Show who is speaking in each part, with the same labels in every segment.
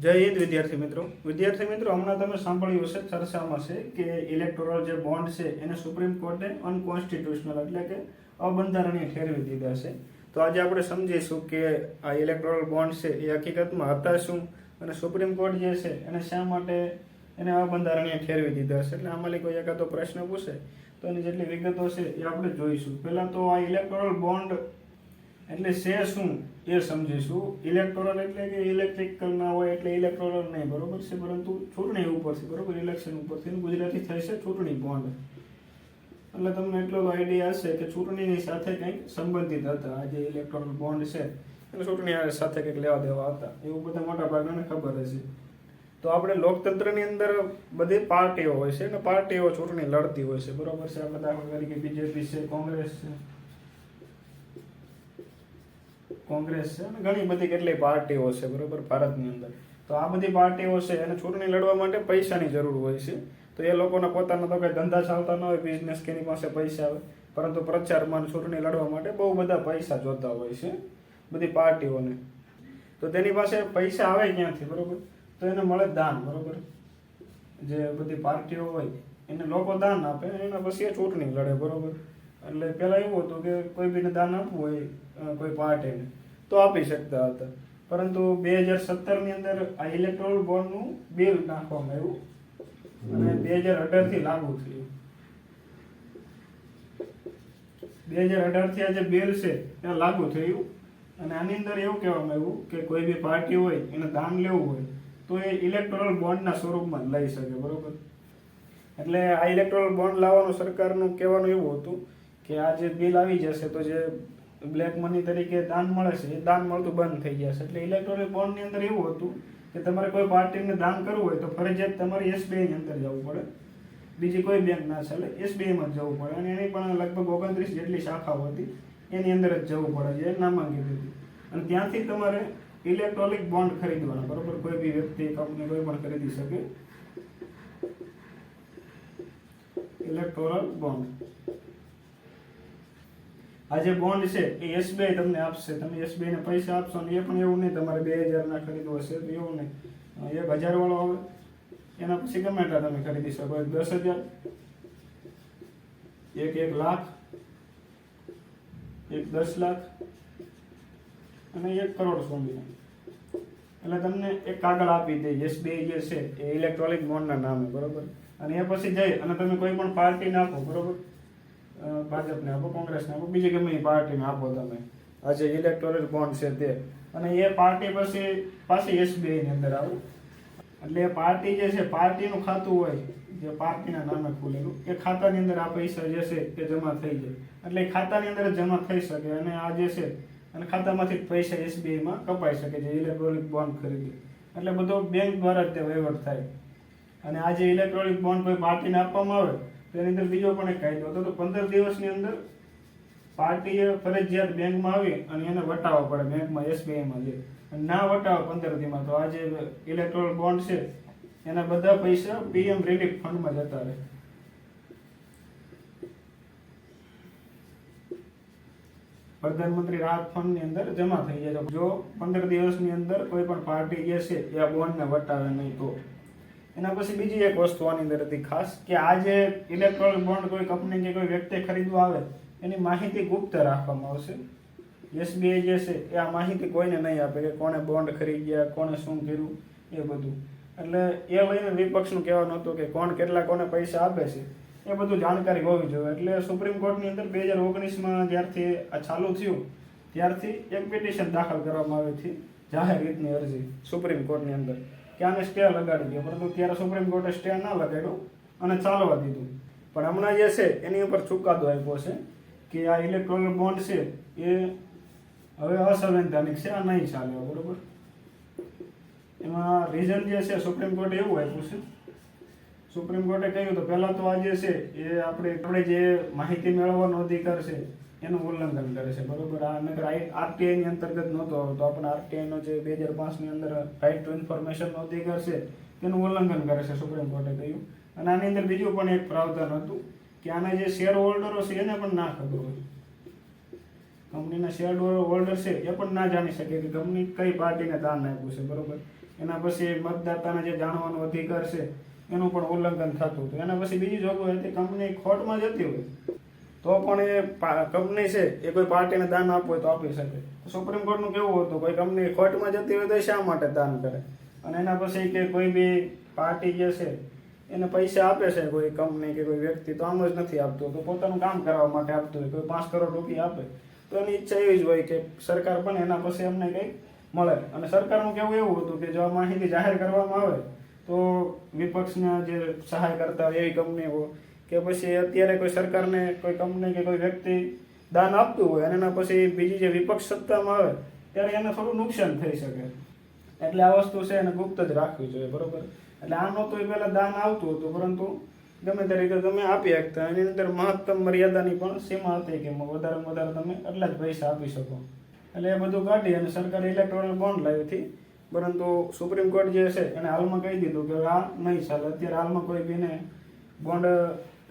Speaker 1: જય હિન્દ વિદ્યાર્થી મિત્રો હમણાં તમે સાંભળ્યું હશે ચર્ચામાં છે કે ઇલેક્ટોરલ જે બોન્ડ છે એને સુપ્રીમ કોર્ટે અનકોન્સ્ટિટ્યુશનલ એટલે કે અબંધારણીય ઠેરવી દીધા છે. તો આજે આપણે સમજીશું કે આ ઇલેક્ટોરલ બોન્ડ છે એ હકીકતમાં હતા શું અને સુપ્રીમ કોર્ટ જે છે એને શા માટે એને અબંધારણીય ઠેરવી દીધા છે. એટલે આમાં કોઈ એકાદો પ્રશ્ન પૂછે તો એની જેટલી વિગતો છે એ આપણે જોઈશું. પહેલાં તો આ ઇલેક્ટોરલ બોન્ડ એટલે છે શું એ સમજીશું. ઇલેક્ટોરલ એટલે કે ઇલેક્ટ્રિકલ ના હોય એટલે ઇલેક્ટોરલ નહીં, બરોબર છે, પરંતુ ચૂંટણી ઉપરથી, બરોબર, ઇલેક્શન ઉપરથી ગુજરાતી થાય છે ચૂંટણી બોન્ડ. એટલે તમને એટલો આઈડિયા હશે કે ચૂંટણીની સાથે કંઈક સંબંધિત હતા. આ જે ઇલેક્ટોરલ બોન્ડ છે એને ચૂંટણી સાથે કંઈક લેવા દેવા હતા એવું બધા મોટા ભાગને ખબર હશે. તો આપણે લોકતંત્રની અંદર બધી પાર્ટીઓ હોય છે અને પાર્ટીઓ ચૂંટણી લડતી હોય છે, બરોબર છે. આપણે દાખલા તરીકે બીજેપી છે, કોંગ્રેસ છે અને ઘણી બધી કેટલી પાર્ટીઓ છે, બરોબર, ભારતની અંદર. તો આ બધી પાર્ટીઓ છે એને ચૂંટણી લડવા માટે પૈસાની જરૂર હોય છે. તો એ લોકોના પોતાના તો કંઈ ધંધા ચાલતા ન હોય, બિઝનેસ કે એની પાસે પૈસા આવે, પરંતુ પ્રચારમાં ચૂંટણી લડવા માટે બહુ બધા પૈસા જોતા હોય છે બધી પાર્ટીઓને. તો તેની પાસે પૈસા આવે ક્યાંથી, બરોબર? તો એને મળે દાન, બરોબર. જે બધી પાર્ટીઓ હોય એને લોકો દાન આપે, એના પછી એ ચૂંટણી લડે, બરોબર. એટલે પહેલાં એવું હતું કે કોઈ બીને દાન આપવું હોય કોઈ પાર્ટીને તો આપી શકતા હતા, પરંતુ 2017ની અંદર આ ઇલેક્ટોરલ બોન્ડનું બિલ નાખવામાં આવ્યું અને 2018થી લાગુ થયું. 2018થી આ જે બિલ છે એ લાગુ થયું અને આની અંદર એવું કહેવામાં આવ્યું કે કોઈ બી પાર્ટી હોય એને દાન લેવું હોય તો એ ઇલેક્ટોરલ બોન્ડના સ્વરૂપમાં લઈ શકે, બરોબર. એટલે આ ઇલેક્ટોરલ બોન્ડ લાવવાનું સરકારનું કહેવાનું એવું હતું કે આ જે બિલ આવી જશે તો જે બ્લેક મની તરીકે દાન મળે છે એ દાન મળતું બંધ થઈ જશે. એટલે ઇલેક્ટોરલ બોન્ડની અંદર એવું હતું કે તમારે કોઈ પાર્ટીને દાન કરવું હોય તો ફરજિયાત તમારે SBIની અંદર જવું પડે, બીજી કોઈ બેંક ના ચાલે, SBIમાં જ જવું પડે. અને એની પણ લગભગ 29 જેટલી શાખાઓ હતી, એની અંદર જ જવું પડે જે નામાંકિત હતી. અને ત્યાંથી તમારે ઇલેક્ટ્રોનિક બોન્ડ ખરીદવાના, બરોબર. કોઈ બી વ્યક્તિ, કંપની કોઈ પણ ખરીદી શકે ઇલેક્ટોરલ બોન્ડ. આ જે બોન્ડ છે એ SBI તમને આપશે. તમે SBI ને પૈસા આપશો ને એ પણ એવું નહીં તમારે 2000 ના ખરીદવો હશે તો એવું નહીં, 1000 વાળો આવે એના પછી ગમે એટલા તમે ખરીદી શકો. 10,000, 1 લાખ, 10 લાખ અને 1 કરોડ સુધી. એટલે તમને એક કાગળ આપી દે SBI જે છે એ ઇલેક્ટ્રોનિક બોન્ડના નામે, બરોબર. અને એ પછી જઈ અને તમે કોઈ પણ પાર્ટીને આપો, બરોબર, ભાજપને આપો, કોંગ્રેસને આપો, બીજી ગમે એ પાર્ટીને આપો તમે આ જે ઇલેક્ટોરલ બોન્ડ છે તે, અને એ પાર્ટી પછી પાછી SBIની અંદર આવે. એટલે એ પાર્ટી જે છે, પાર્ટીનું ખાતું હોય જે પાર્ટીના નામે ખુલેલું, એ ખાતાની અંદર આ પૈસા જે છે એ જમા થઈ જાય. એટલે એ ખાતાની અંદર જ જમા થઈ શકે અને આ જે છે અને ખાતામાંથી પૈસા SBIમાં કપાઈ શકે જે ઇલેક્ટ્રોનિક બોન્ડ ખરીદી. એટલે બધો બેંક દ્વારા જ તે વહીવટ થાય. અને આ જે ઇલેક્ટ્રોનિક બોન્ડ કોઈ પાર્ટીને આપવામાં આવે તો એની અંદર બીજો પણ એક કાયદો હતો. તો 15 દિવસની અંદર પાર્ટીએ ફરજિયાત બેંકમાં આવી અને એને વટાવવા પડે બેંકમાં, SBIમાં જે. ના વટાવે 15 દીમાં તો આ જે ઇલેક્ટ્રોનિક બોન્ડ છે એના બધા પૈસા PM રિલીફ ફંડમાં જતા રહે. પ્રધાનમંત્રી રાહત ફંડની અંદર જમા થઈ જાય જો 15 દિવસની અંદર કોઈ પણ પાર્ટી જે છે એ આ બોન્ડને વટાવે નહીં તો. એના પછી બીજી એક વસ્તુ આની અંદર હતી ખાસ કે આ જે ઇલેક્ટ્રોનિક બોન્ડ કોઈ કંપની કે કોઈ વ્યક્તિ ખરીદવા આવે એની માહિતી ગુપ્ત રાખવામાં આવશે. SBI જે છે એ આ માહિતી કોઈને નહીં આપે કે કોણે બોન્ડ ખરીદ્યા, કોણે શું કર્યું, એ બધું. એટલે એ લઈને વિપક્ષનું કહેવાનું હતું કે કોણ કેટલા કોને પૈસા આપે છે એ બધું જાણકારી હોવી જોઈએ. એટલે સુપ્રીમ કોર્ટની અંદર 2019માં જ્યારથી આ ચાલુ થયું ત્યારથી એક પિટિશન દાખલ કરવામાં આવી હતી, જાહેર હિતની અરજી સુપ્રીમ કોર્ટની અંદર કે આને સ્ટે લગાડી દો. પરંતુ ત્યારે સુપ્રીમ કોર્ટે સ્ટે ના લગાડ્યો અને ચાલવા દીધું. પણ હમણાં જે છે એની ઉપર ચુકાદો આપ્યો છે કે આ ઇલેક્ટ્રોનિક બોન્ડ છે એ હવે અસંવૈધાનિક છે, આ નહીં ચાલે, બરોબર. એમાં રીઝન જે છે સુપ્રીમ કોર્ટે એવું આપ્યું છે. સુપ્રીમ કોર્ટે કહ્યું તો પહેલાં તો આ જે છે એ આપણે જે માહિતી મેળવવાનો અધિકાર છે એનું ઉલ્લંઘન કરે છે, બરોબર. આ નગર RTIની અંતર્ગત નહોતો આવતો. આપણે RTIનો જે 2005ની અંદર રાઇટ ટુ ઇન્ફોર્મેશનનો અધિકાર છે એનું ઉલ્લંઘન કરે છે સુપ્રીમ કોર્ટે કહ્યું. અને આની અંદર બીજું પણ એક પ્રાવધાન હતું કે આના જે શેર હોલ્ડરો છે એને પણ ના ખબર હોય, કંપનીના શેર હોલ્ડર છે એ પણ ના જાણી શકે કે કંપની કઈ પાર્ટીને દાન આપ્યું છે, બરોબર. એના પછી મતદાતાને જે જાણવાનો અધિકાર છે એનું પણ ઉલ્લંઘન થતું હતું. એના પછી બીજી જોગવાઈ હતી, કંપની ખોટમાં જતી હોય તો પણ એ કંપની છે એ કોઈ પાર્ટીને દાન આપવું હોય તો આપી શકે. સુપ્રીમ કોર્ટનું કેવું હતું, કોઈ કંપની ખોટમાં જતી હોય તો એ શા માટે દાન કરે? અને એના પછી કે કોઈ બી પાર્ટી જે છે એને પૈસા આપે છે કોઈ કંપની કે કોઈ વ્યક્તિ, તો આમ જ નથી આપતું, તો પોતાનું કામ કરવા માટે આપતું હોય. કોઈ 5 કરોડ રૂપિયા આપે તો એની ઈચ્છા એવી જ હોય કે સરકાર પણ એના પછી અમને કંઈક મળે. અને સરકારનું કેવું એવું હતું કે જો આ માહિતી જાહેર કરવામાં આવે તો વિપક્ષના જે સહાય કરતા હોય એવી કંપનીઓ કે પછી અત્યારે કોઈ સરકારને કોઈ કંપની કે કોઈ વ્યક્તિ દાન આપતું હોય અને એના પછી બીજી જે વિપક્ષ સત્તામાં આવે ત્યારે એને થોડું નુકસાન થઈ શકે. એટલે આ વસ્તુ છે એને ગુપ્ત જ રાખવી જોઈએ, બરોબર. એટલે આ નહોતું એ પહેલાં દાન આવતું હતું, પરંતુ ગમે તે રીતે તમે આપી શકતા. એની અંદર મહત્તમ મર્યાદાની પણ સીમા હતી કે વધારેમાં વધારે તમે એટલા જ પૈસા આપી શકો. એટલે એ બધું કાઢી અને સરકારે ઇલેક્ટ્રોનિક બોન્ડ લાવી હતી, પરંતુ સુપ્રીમ કોર્ટ જે છે એને હાલમાં કહી દીધું કે આ નહીં ચાલે. અત્યારે હાલમાં કોઈ બીને બોન્ડ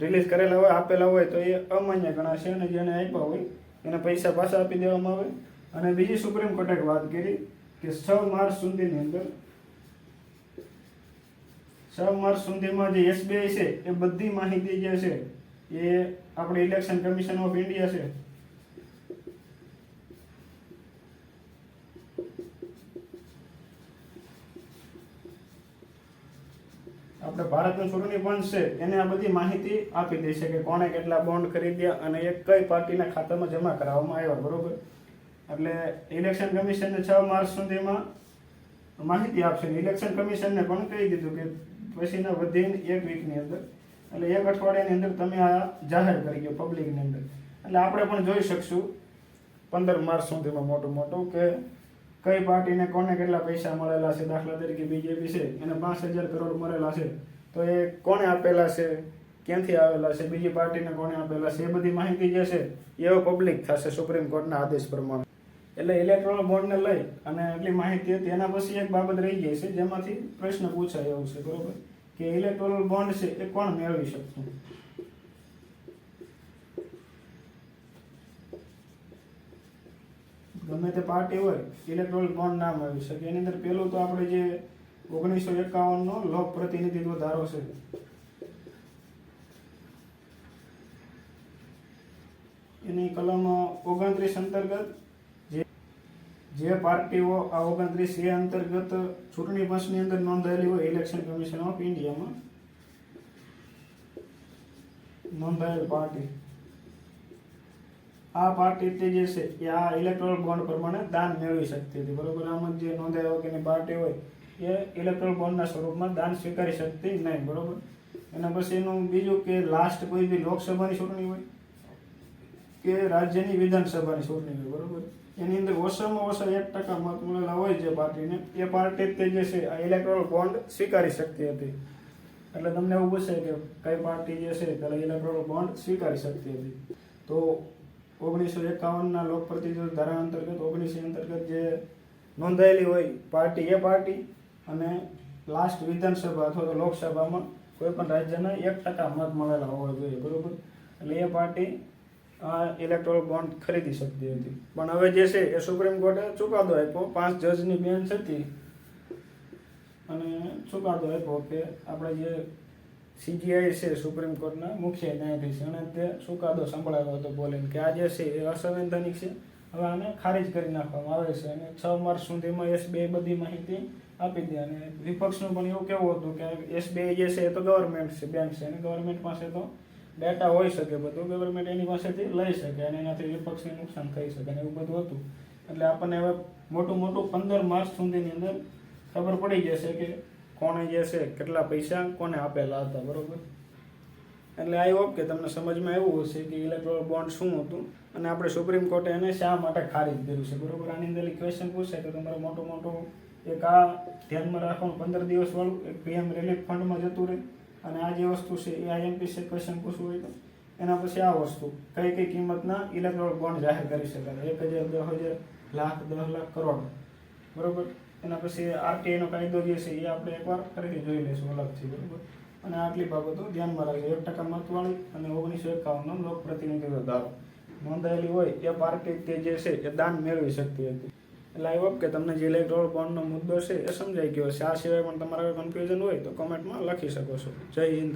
Speaker 1: રિલીઝ કરેલા હોય, આપેલા હોય તો એ અમાન્ય ગણાશે અને જેને આપ્યા હોય એને પૈસા પાછા આપી દેવામાં આવે. અને બીજી સુપ્રીમ કોર્ટે વાત કરી કે 6 માર્ચ સુધીની અંદર 6 માર્ચ સુધીમાં જે SBI છે એ બધી માહિતી જે છે એ આપણે ઇલેક્શન કમિશન ઓફ ઇન્ડિયા છે આપણે ભારતનું ચૂંટણી પંચ છે એને આ બધી માહિતી આપી દેશે કે કોણે કેટલા બોન્ડ ખરીદ્યા અને એ કઈ પાર્ટીના ખાતામાં જમા કરાવવામાં આવ્યા, બરોબર. એટલે ઇલેક્શન કમિશનને 6 માર્ચ સુધીમાં માહિતી આપશે. ઇલેક્શન કમિશનને પણ કહી દીધું કે પછીના વધીને 1 વીકની અંદર, એટલે 1 અઠવાડિયાની અંદર તમે આ જાહેર કરી ગયો પબ્લિકની અંદર. એટલે આપણે પણ જોઈ શકશું 15 માર્ચ સુધીમાં મોટું કે કઈ પાર્ટીને કોને કેટલા પૈસા મળેલા છે. દાખલા તરીકે બીજેપી છે એને 5000 કરોડ મળેલા છે, તો એ કોને આપેલા છે, ક્યાંથી આવેલા છે, બીજી પાર્ટીને કોને આપેલા છે, એ બધી માહિતી જે છે એ પબ્લિક થશે સુપ્રીમ કોર્ટના આદેશ પ્રમાણે. એટલે ઇલેક્ટ્રોનિક બોન્ડને લઈ અને એટલી માહિતી હતી. એના પછી એક બાબત રહી ગઈ છે જેમાંથી પ્રશ્ન પૂછાય એવું છે, બરોબર, કે ઇલેક્ટ્રોનિક બોન્ડ છે એ કોણ મેળવી શકતું? ગમે તે પાર્ટી હોય ઇલેક્ટ્રોનિક બોન્ડ ના મેળવી શકે. એની અંદર પેલું તો આપણે જે 1951 નો લોક પ્રતિનિધિત્વ ધારો છે, એની કલમ 29 અંતર્ગત જે પાર્ટીઓ આ 29A અંતર્ગત ચૂંટણી પંચની અંદર નોંધાયેલી હોય ઇલેક્શન કમિશન ઓફ ઇન્ડિયામાં નોંધાયેલ પાર્ટી, આ પાર્ટી તે જે છે એ આ ઇલેક્ટ્રોનિક બોન્ડ પ્રમાણે દાન મેળવી શકતી હતી, બરોબર. આમાં જે નોંધાયેલ વગરની પાર્ટી હોય એ ઇલેક્ટ્રોનિક બોન્ડના સ્વરૂપમાં દાન સ્વીકારી શકતી નહીં, બરોબર. એના પછી એનું બીજું કે લાસ્ટ કોઈ બી લોકસભાની ચૂંટણી હોય કે રાજ્યની વિધાનસભાની ચૂંટણી હોય, બરોબર, એની અંદર ઓછામાં ઓછા 1% મત મળેલા હોય જે પાર્ટીને, એ પાર્ટી તે જે છે આ ઇલેક્ટ્રોનિક બોન્ડ સ્વીકારી શકતી હતી. એટલે તમને એવું પૂછે કે કઈ પાર્ટી જે છે પેલા ઇલેક્ટ્રોનિક બોન્ડ સ્વીકારી શકતી હતી. તો 1951 લોક પ્રતિનિધિત્વ ધારા અંતર્ગત 19 અંતર્ગત જે નોંધાયેલી હોય પાર્ટી, એ પાર્ટી અને લાસ્ટ વિધાનસભા અથવા તો લોકસભામાં કોઈ પણ રાજ્યના 1% મત મળેલા હોવા જોઈએ, બરોબર. એટલે એ પાર્ટી ઇલેક્ટ્રોનિક બોન્ડ ખરીદી શકતી હતી. પણ હવે જે છે એ સુપ્રીમ કોર્ટે ચુકાદો આપ્યો, 5 જજની બેન્ચ હતી અને ચુકાદો આપ્યો કે આપણે જે CJI છે સુપ્રીમ કોર્ટના મુખ્ય ન્યાયાધીશ, અને તે ચુકાદો સંભળાવ્યો હતો બોલીને કે આ જે છે એ અસંવૈધાનિક છે, હવે આને ખારીજ કરી નાખવામાં આવે છે અને 6 માર્ચ સુધીમાં SBI બધી માહિતી આપી દે. અને વિપક્ષનું પણ એવું કેવું હતું કે SBI જે છે એ તો ગવર્મેન્ટ છે, બેંક છે, અને ગવર્મેન્ટ પાસે તો ડેટા હોઈ શકે, બધું ગવર્મેન્ટ એની પાસેથી લઈ શકે અને એનાથી વિપક્ષને નુકસાન થઈ શકે અને એવું બધું હતું. એટલે આપણને હવે મોટું 15 માર્ચ સુધીની અંદર ખબર પડી જશે કે કોણે જે છે કેટલા પૈસા કોને આપેલા હતા, બરોબર. એટલે આઈ હોપ કે તમને સમજમાં એવું હશે કે ઇલેક્ટ્રોનિક બોન્ડ શું હતું અને આપણે સુપ્રીમ કોર્ટે એને શા માટે ખારીજ કર્યું છે, બરોબર. આની અંદર ક્વેશ્ચન પૂછે તો તમારે મોટું એક આ ધ્યાનમાં રાખવાનું 15 દિવસ વાળું એક PM રિલીફ ફંડમાં જતું રહે. અને આ જે વસ્તુ છે એ IMP છે ક્વેશ્ચન પૂછવું હોય તો એના પછી આ વસ્તુ કઈ કિંમતના ઇલેક્ટ્રોનિક બોન્ડ જાહેર કરી શકાય, 1000, 10,000, લાખ, 10 લાખ, કરોડ, બરોબર. એના પછી RTI નો કાયદો જે છે એ આપણે એકવાર ફરીથી જોઈ લઈશું અલગથી, બરોબર. અને આટલી બાબતો ધ્યાનમાં રાખજો. 1% મતવાળી અને 1951 નો લોક પ્રતિનિધિત્વ ધારો નોંધાયેલી હોય એ પાર્ટી તે જે છે એ દાન મેળવી શકતી હતી. એટલે આઈ હોપ કે તમને જે ઇલેક્ટ્રોલ બોન્ડનો મુદ્દો છે એ સમજાઈ ગયો છે. આ સિવાય પણ તમારા કન્ફ્યુઝન હોય તો કોમેન્ટમાં લખી શકો છો. જય હિન્દ.